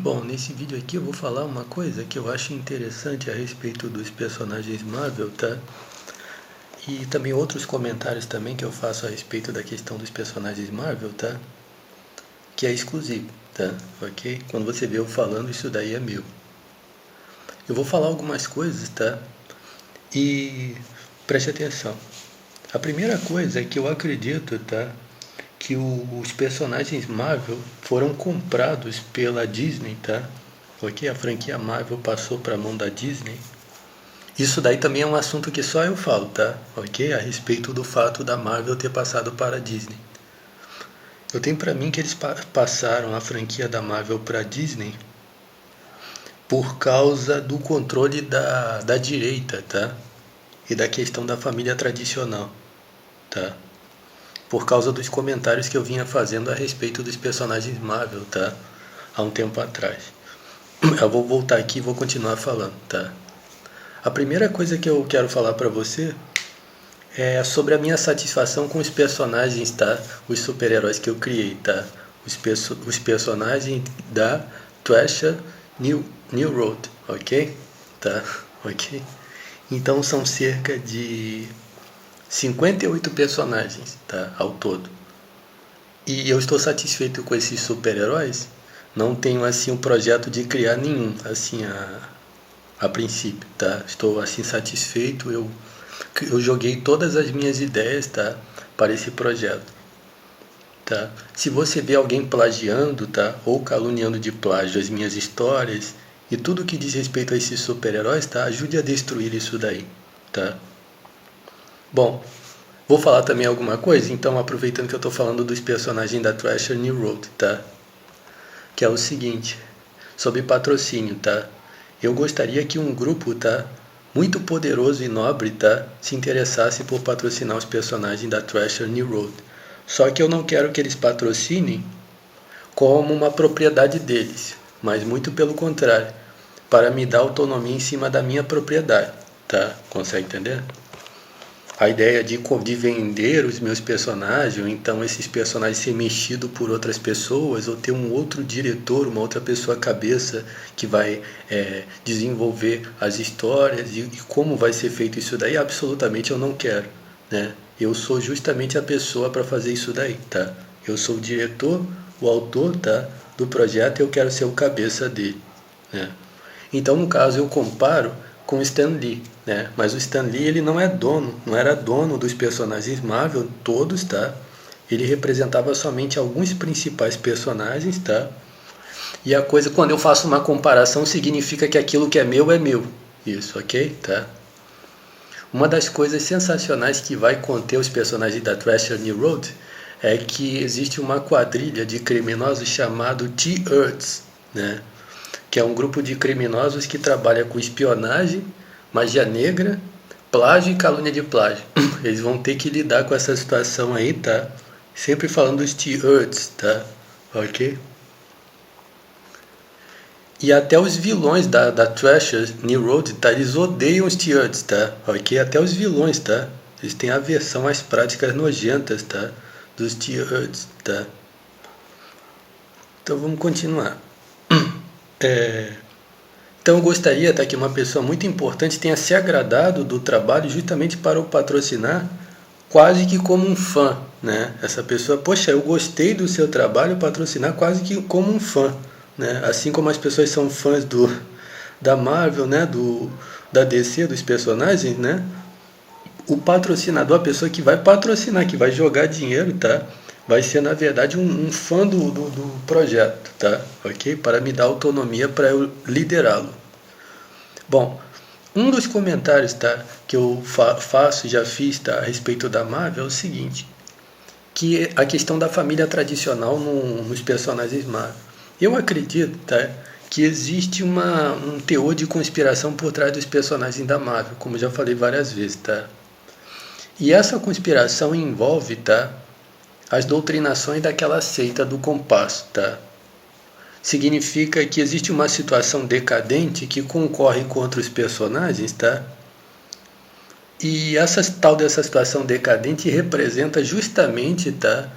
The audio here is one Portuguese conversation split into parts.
Bom, nesse vídeo aqui eu vou falar uma coisa que eu acho interessante a respeito dos personagens Marvel, tá? E também outros comentários também que eu faço a respeito da questão dos personagens Marvel, tá? Que é exclusivo, tá? Ok? Quando você vê eu falando, isso daí é meu. Eu vou falar algumas coisas, tá? E preste atenção. A primeira coisa é que eu acredito, tá? Que os personagens Marvel foram comprados pela Disney, tá? Ok? A franquia Marvel passou para a mão da Disney. Isso daí também é um assunto que só eu falo, tá? Ok? A respeito do fato da Marvel ter passado para a Disney. Eu tenho para mim que eles passaram a franquia da Marvel para a Disney por causa do controle da direita, tá? E da questão da família tradicional, tá? Por causa dos comentários que eu vinha fazendo a respeito dos personagens Marvel, tá? Há um tempo atrás. Eu vou voltar aqui e vou continuar falando, tá? A primeira coisa que eu quero falar para você é sobre a minha satisfação com os personagens, tá? Os super-heróis que eu criei, tá? Os personagens da Thrasher New Road, ok? Tá? Ok? Então são cerca de 58 personagens, tá? Ao todo. E eu estou satisfeito com esses super-heróis. Não tenho assim um projeto de criar nenhum, assim, a princípio, tá? Estou assim satisfeito. Eu joguei todas as minhas ideias, tá? Para esse projeto, tá? Se você vê alguém plagiando, tá? Ou caluniando de plágio as minhas histórias e tudo que diz respeito a esses super-heróis, tá? Ajude a destruir isso daí, tá? Bom, vou falar também alguma coisa, então aproveitando que eu estou falando dos personagens da Thrasher New Road, tá? Que é o seguinte, sobre patrocínio, tá? Eu gostaria que um grupo, tá? Muito poderoso e nobre, tá? Se interessasse por patrocinar os personagens da Thrasher New Road. Só que eu não quero que eles patrocinem como uma propriedade deles, mas muito pelo contrário, para me dar autonomia em cima da minha propriedade, tá? Consegue entender? A ideia de vender os meus personagens, ou então esses personagens ser mexidos por outras pessoas, ou ter um outro diretor, uma outra pessoa cabeça que vai desenvolver as histórias e como vai ser feito isso daí, absolutamente eu não quero, né? Eu sou justamente a pessoa para fazer isso daí, tá? Eu sou o diretor, o autor, tá? Do projeto e eu quero ser o cabeça dele, né? Então, no caso, eu comparo com o Stan Lee, né? Mas o Stan Lee, ele não era dono dos personagens Marvel todos, tá? Ele representava somente alguns principais personagens, tá? E a coisa, quando eu faço uma comparação, significa que aquilo que é meu. Isso, ok? Tá? Uma das coisas sensacionais que vai conter os personagens da Thrasher New Road é que existe uma quadrilha de criminosos chamado T-Earths, né? Que é um grupo de criminosos que trabalha com espionagem, magia negra, plágio e calúnia de plágio. Eles vão ter que lidar com essa situação aí, tá? Sempre falando dos T-Earths, tá? Ok? E até os vilões da Thrasher New Road, tá? Eles odeiam os T-Earths, tá? Ok? Até os vilões, tá? Eles têm aversão às práticas nojentas, tá? Dos T-Earths, tá? Então vamos continuar. Então eu gostaria, tá, que uma pessoa muito importante tenha se agradado do trabalho justamente para o patrocinar, quase que como um fã, né? Essa pessoa, poxa, eu gostei do seu trabalho, patrocinar quase que como um fã, né? Assim como as pessoas são fãs da Marvel, né? Da DC, dos personagens, né? O patrocinador, a pessoa que vai patrocinar, que vai jogar dinheiro, tá? Vai ser, na verdade, um fã do projeto, tá? Ok? Para me dar autonomia para eu liderá-lo. Bom, um dos comentários, tá, que eu faço, já fiz, tá, a respeito da Marvel é o seguinte, que a questão da família tradicional nos personagens Marvel. Eu acredito, tá, que existe um teor de conspiração por trás dos personagens da Marvel, como já falei várias vezes, tá? E essa conspiração envolve, tá, as doutrinações daquela seita do compasso, tá? Significa que existe uma situação decadente que concorre contra os personagens, tá? E tal dessa situação decadente representa justamente, tá?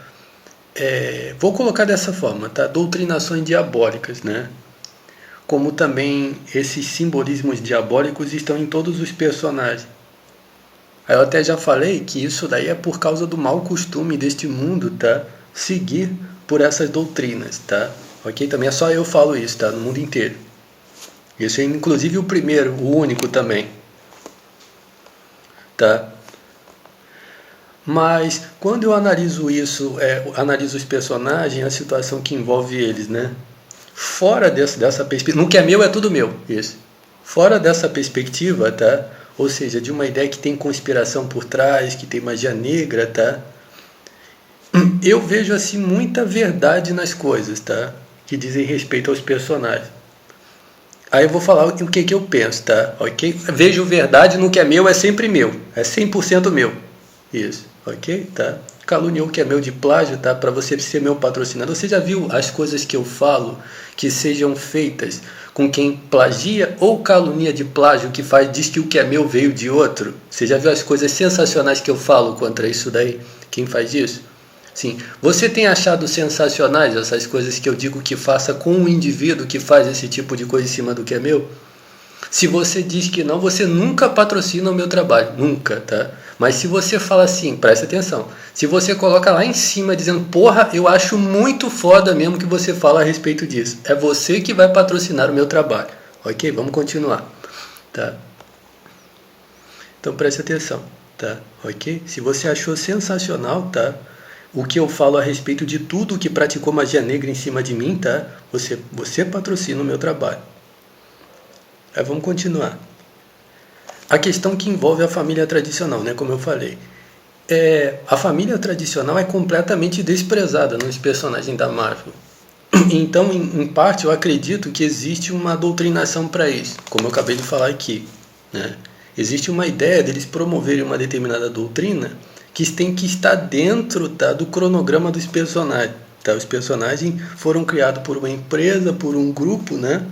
Vou colocar dessa forma, tá? Doutrinações diabólicas, né? como também esses simbolismos diabólicos estão em todos os personagens. Aí eu até já falei que isso daí é por causa do mau costume deste mundo, tá? Seguir por essas doutrinas, tá? Ok? Também é só eu falo isso, tá? No mundo inteiro. Isso é inclusive o primeiro, o único também. Tá? Mas quando eu analiso isso, analiso os personagens, a situação que envolve eles, né? Fora dessa perspectiva, no que é meu é tudo meu, isso. Fora dessa perspectiva, tá? Ou seja, de uma ideia que tem conspiração por trás, que tem magia negra, tá? Eu vejo assim muita verdade nas coisas, tá? Que dizem respeito aos personagens. Aí eu vou falar o que eu penso, tá? Ok? Vejo verdade no que é meu, é sempre meu. É 100% meu. Isso, ok? Tá? Caluniou o que é meu de plágio, tá? Para você ser meu patrocinador. Você já viu as coisas que eu falo que sejam feitas com quem plagia ou calunia de plágio, que diz que o que é meu veio de outro? Você já viu as coisas sensacionais que eu falo contra isso daí? Quem faz isso? Sim. Você tem achado sensacionais essas coisas que eu digo que faça com um indivíduo que faz esse tipo de coisa em cima do que é meu? Se você diz que não, você nunca patrocina o meu trabalho. Nunca, tá? Mas se você fala assim, presta atenção. Se você coloca lá em cima dizendo, porra, eu acho muito foda mesmo que você fala a respeito disso. É você que vai patrocinar o meu trabalho. Ok? Vamos continuar. Tá? Então presta atenção. Tá? Ok? Se você achou sensacional, tá? O que eu falo a respeito de tudo que praticou magia negra em cima de mim, tá? Você patrocina o meu trabalho. Aí vamos continuar. A questão que envolve a família tradicional, né? Como eu falei. A família tradicional é completamente desprezada nos personagens da Marvel. Então, em parte, eu acredito que existe uma doutrinação para isso, como eu acabei de falar aqui, né? Existe uma ideia deles promoverem uma determinada doutrina que tem que estar dentro, tá, do cronograma dos personagens. Tá? Os personagens foram criados por uma empresa, por um grupo, né?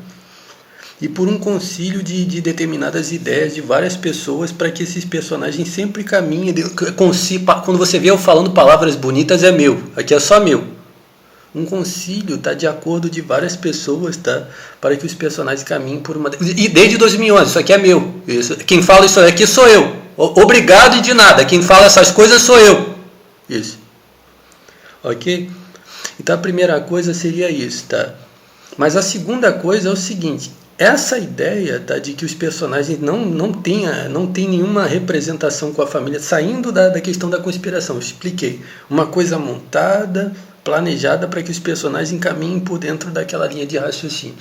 E por um concílio de determinadas ideias de várias pessoas para que esses personagens sempre caminhem. Quando você vê eu falando palavras bonitas, é meu. Aqui é só meu. Um concílio, tá, de acordo de várias pessoas, tá, para que os personagens caminhem por uma... E desde 2011, isso aqui é meu. Quem fala isso aqui sou eu. Obrigado e de nada. Quem fala essas coisas sou eu. Isso. Ok? Então a primeira coisa seria isso, tá? Mas a segunda coisa é o seguinte. Essa ideia, tá, de que os personagens não têm nenhuma representação com a família, saindo da questão da conspiração, eu expliquei. Uma coisa montada, planejada para que os personagens caminhem por dentro daquela linha de raciocínio.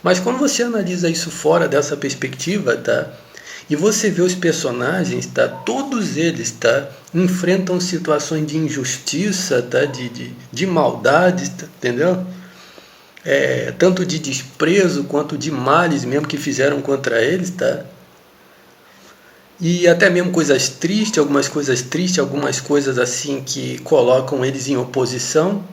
Mas quando você analisa isso fora dessa perspectiva, tá, e você vê os personagens, tá, todos eles, tá, enfrentam situações de injustiça, tá, de maldade, tá, entendeu? Tanto de desprezo quanto de males mesmo que fizeram contra eles, tá? E até mesmo coisas tristes, algumas coisas assim que colocam eles em oposição.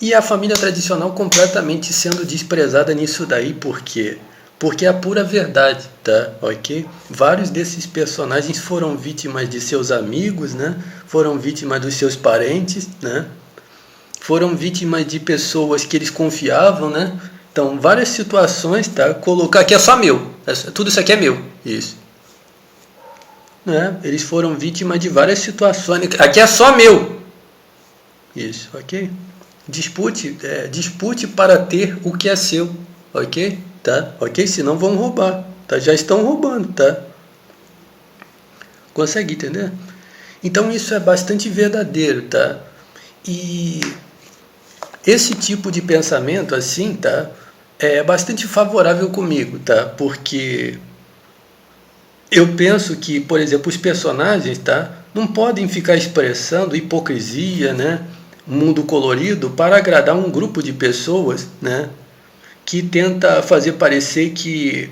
E a família tradicional completamente sendo desprezada nisso daí, por quê? Porque é a pura verdade, tá? Ok? Vários desses personagens foram vítimas de seus amigos, né? Foram vítimas dos seus parentes, né? Foram vítimas de pessoas que eles confiavam, né? Então, várias situações, tá? Colocar aqui é só meu. Tudo isso aqui é meu. Isso. Né? Eles foram vítimas de várias situações. Aqui é só meu. Isso, ok? Dispute para ter o que é seu. Ok? Tá? Ok? Senão vão roubar. Tá? Já estão roubando, tá? Consegue entender? Então, isso é bastante verdadeiro, tá? E esse tipo de pensamento, assim, tá, é bastante favorável comigo, tá? Porque eu penso que, por exemplo, os personagens, tá, não podem ficar expressando hipocrisia, né, mundo colorido para agradar um grupo de pessoas, né, que tenta fazer parecer que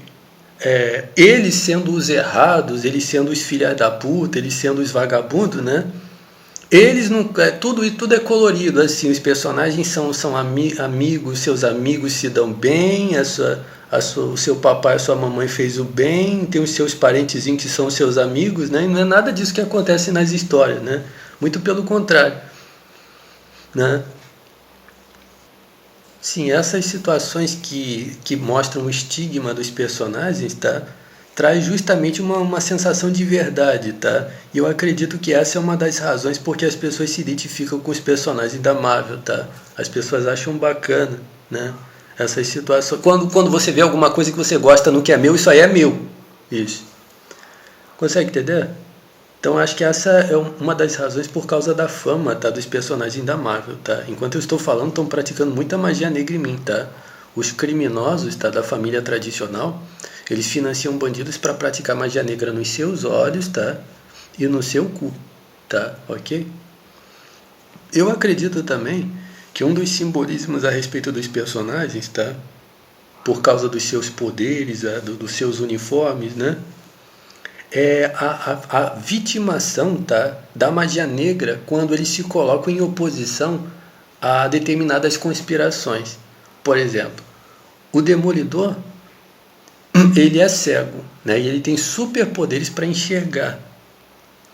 eles sendo os errados, eles sendo os filhas da puta, eles sendo os vagabundos, né? Eles não, tudo é colorido, assim, os personagens são amigos, seus amigos se dão bem, o seu papai, a sua mamãe fez o bem, tem os seus parentezinhos que são seus amigos, né? E não é nada disso que acontece nas histórias, né? Muito pelo contrário, né? Sim, essas situações que mostram o estigma dos personagens, tá? Traz justamente uma sensação de verdade, tá? E eu acredito que essa é uma das razões porque as pessoas se identificam com os personagens da Marvel, tá? As pessoas acham bacana, né? Essas situações. Quando você vê alguma coisa que você gosta no que é meu, isso aí é meu. Isso. Consegue entender? Então acho que essa é uma das razões por causa da fama, tá, dos personagens da Marvel, tá? Enquanto eu estou falando, estão praticando muita magia negra em mim, tá? Os criminosos, tá, da família tradicional, eles financiam bandidos para praticar magia negra nos seus olhos, tá? E no seu cu, tá? Ok? Eu acredito também que um dos simbolismos a respeito dos personagens, tá? Por causa dos seus poderes, dos seus uniformes, né? É a vitimação, tá, da magia negra quando eles se colocam em oposição a determinadas conspirações. Por exemplo, o Demolidor, ele é cego, né, e ele tem superpoderes para enxergar.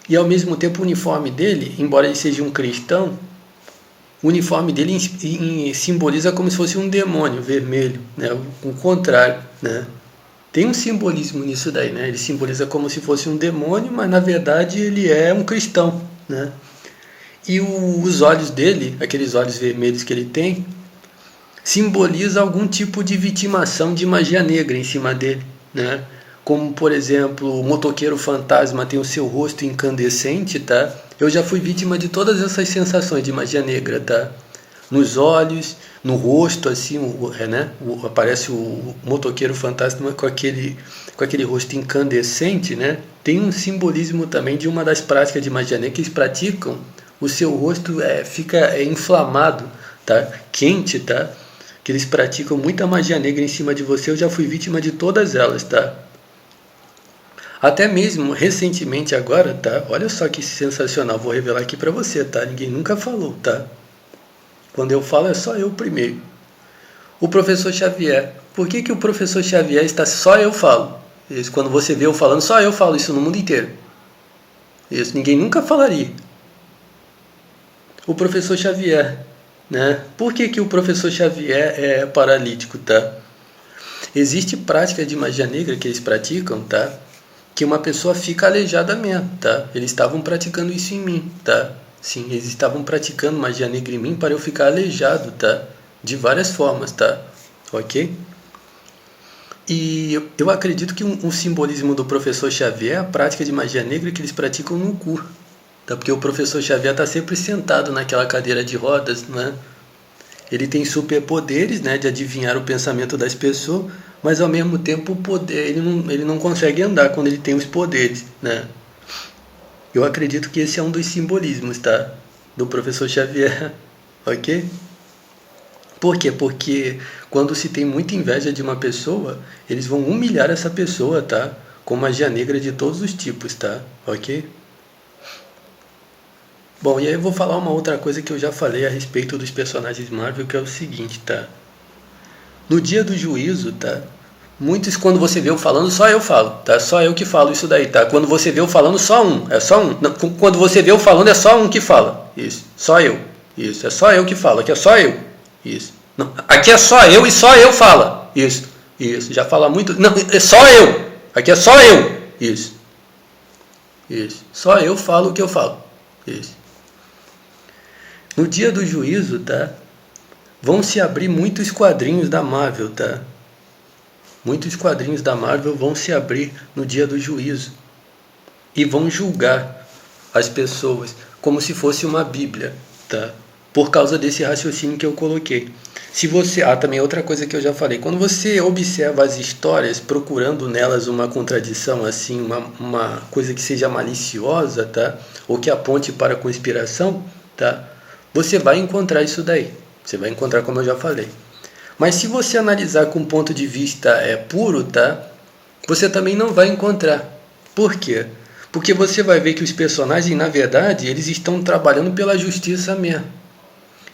E ao mesmo tempo o uniforme dele, embora ele seja um cristão, o uniforme dele simboliza como se fosse um demônio vermelho, né, o contrário, né? Tem um simbolismo nisso daí, né? Ele simboliza como se fosse um demônio, mas na verdade ele é um cristão, né? E os olhos dele, aqueles olhos vermelhos que ele tem, simboliza algum tipo de vitimação de magia negra em cima dele, né? Como, por exemplo, o motoqueiro fantasma tem o seu rosto incandescente, tá? Eu já fui vítima de todas essas sensações de magia negra, tá? Nos olhos, no rosto, assim, né? Aparece o motoqueiro fantasma com aquele rosto incandescente, né? Tem um simbolismo também de uma das práticas de magia negra que eles praticam. O seu rosto fica inflamado, tá? Quente, tá? Que eles praticam muita magia negra em cima de você. Eu já fui vítima de todas elas, tá? Até mesmo recentemente agora, tá? Olha só que sensacional, vou revelar aqui pra você, tá? Ninguém nunca falou, tá? Quando eu falo é só eu primeiro. O professor Xavier. Por que o professor Xavier está só eu falo? Isso, quando você vê eu falando, só eu falo isso no mundo inteiro. Isso, ninguém nunca falaria. O professor Xavier, né? Por que o professor Xavier é paralítico, tá? Existe prática de magia negra que eles praticam, tá? Que uma pessoa fica aleijada mesmo, tá? Eles estavam praticando isso em mim, tá? Sim, eles estavam praticando magia negra em mim para eu ficar aleijado, tá? De várias formas, tá? Ok? E eu acredito que um simbolismo do professor Xavier é a prática de magia negra que eles praticam no cu, tá? Porque o professor Xavier está sempre sentado naquela cadeira de rodas, né? Ele tem superpoderes, né, de adivinhar o pensamento das pessoas, mas ao mesmo tempo o poder, ele não consegue andar quando ele tem os poderes, né? Eu acredito que esse é um dos simbolismos, tá? Do professor Xavier, ok? Por quê? Porque quando se tem muita inveja de uma pessoa, eles vão humilhar essa pessoa, tá? Com magia negra de todos os tipos, tá? Ok? Bom, e aí eu vou falar uma outra coisa que eu já falei a respeito dos personagens Marvel, que é o seguinte, tá? No dia do juízo, tá? Muitos, quando você vê eu falando, só eu falo, tá? Só eu que falo isso daí, tá? Quando você vê eu falando, só um, é só um. Não, quando você vê eu falando, é só um que fala. Isso, só eu. Isso, é só eu que falo, aqui é só eu. Isso. Não, aqui é só eu e só eu fala. Isso, isso, já fala muito. Não, é só eu. Aqui é só eu. Isso. Isso. Só eu falo o que eu falo. Isso. No dia do juízo, tá? Vão se abrir muitos quadrinhos da Marvel, tá? Muitos quadrinhos da Marvel vão se abrir no dia do juízo e vão julgar as pessoas como se fosse uma Bíblia, tá? Por causa desse raciocínio que eu coloquei. Se você, também outra coisa que eu já falei, quando você observa as histórias procurando nelas uma contradição assim, uma coisa que seja maliciosa, tá? Ou que aponte para a conspiração, tá? Você vai encontrar isso daí. Você vai encontrar, como eu já falei. Mas se você analisar com um ponto de vista puro, tá? Você também não vai encontrar. Por quê? Porque você vai ver que os personagens, na verdade, eles estão trabalhando pela justiça mesmo.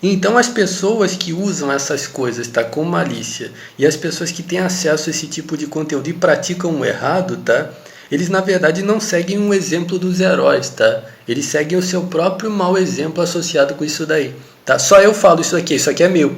Então as pessoas que usam essas coisas, tá, com malícia, e as pessoas que têm acesso a esse tipo de conteúdo e praticam o errado, tá? Eles na verdade não seguem um exemplo dos heróis, tá? Eles seguem o seu próprio mau exemplo associado com isso daí, tá? Só eu falo isso aqui é meu.